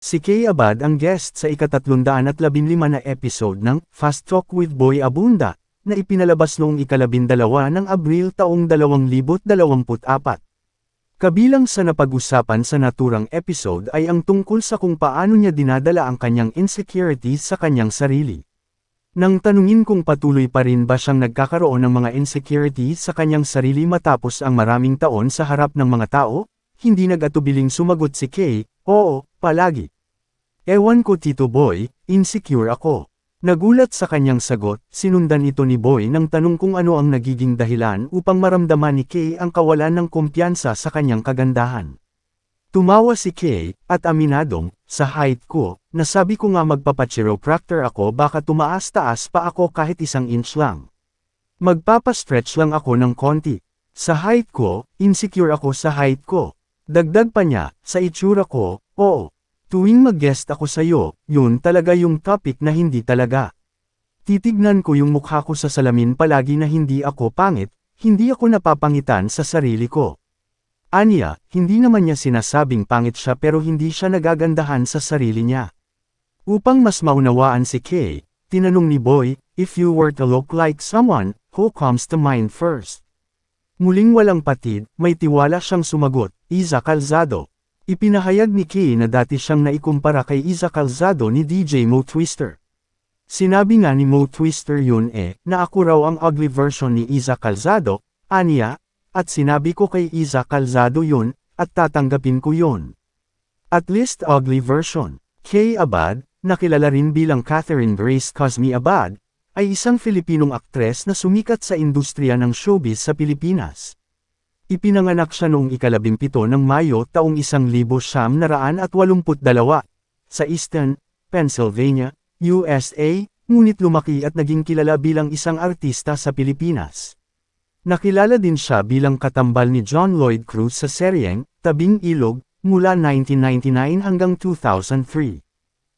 Si Kay Abad ang guest sa ika-315 na episode ng Fast Talk with Boy Abunda, na ipinalabas noong ika-12 ng Abril taong 2024. Kabilang sa napag-usapan sa naturang episode ay ang tungkol sa kung paano niya dinadala ang kanyang insecurities sa kanyang sarili. Nang tanungin kung patuloy pa rin ba siyang nagkakaroon ng mga insecurities sa kanyang sarili matapos ang maraming taon sa harap ng mga tao, hindi nag-atubiling sumagot si Kay, "Oo, palagi. Ewan ko Tito Boy, insecure ako." Nagulat sa kanyang sagot, sinundan ito ni Boy ng tanong kung ano ang nagiging dahilan upang maramdaman ni Kay ang kawalan ng kumpiyansa sa kanyang kagandahan. Tumawa si Kay, at aminadong, sa height ko, nasabi ko nga magpapachiropractor ako baka tumaas-taas pa ako kahit 1 inch lang. Magpapastretch lang ako ng konti. Sa height ko, insecure ako sa height ko. Dagdag pa niya, sa itsura ko, oo. Tuwing mag-guest ako sa'yo, yun talaga yung topic na hindi talaga. Titignan ko yung mukha ko sa salamin palagi na hindi ako pangit, hindi ako napapangitan sa sarili ko. Aniya, hindi naman niya sinasabing pangit siya pero hindi siya nagagandahan sa sarili niya. Upang mas maunawaan si Kay, tinanong ni Boy, "If you were to look like someone, who comes to mind first?" Muling walang patid, may tiwala siyang sumagot, "Iza Calzado." Ipinahayag ni Kay na dati siyang naikumpara kay Iza Calzado ni DJ Mo Twister. Sinabi nga ni Mo Twister yun na ako raw ang ugly version ni Iza Calzado, aniya, at sinabi ko kay Iza Calzado yun, at tatanggapin ko yun. At least ugly version. Kay Abad, nakilala rin bilang Catherine Grace Cosme Abad, ay isang Filipinong aktres na sumikat sa industriya ng showbiz sa Pilipinas. Ipinanganak siya noong ika-17 ng Mayo taong 1982, sa Easton, Pennsylvania, USA, ngunit lumaki at naging kilala bilang isang artista sa Pilipinas. Nakilala din siya bilang katambal ni John Lloyd Cruz sa seryeng, Tabing Ilog, mula 1999 hanggang 2003.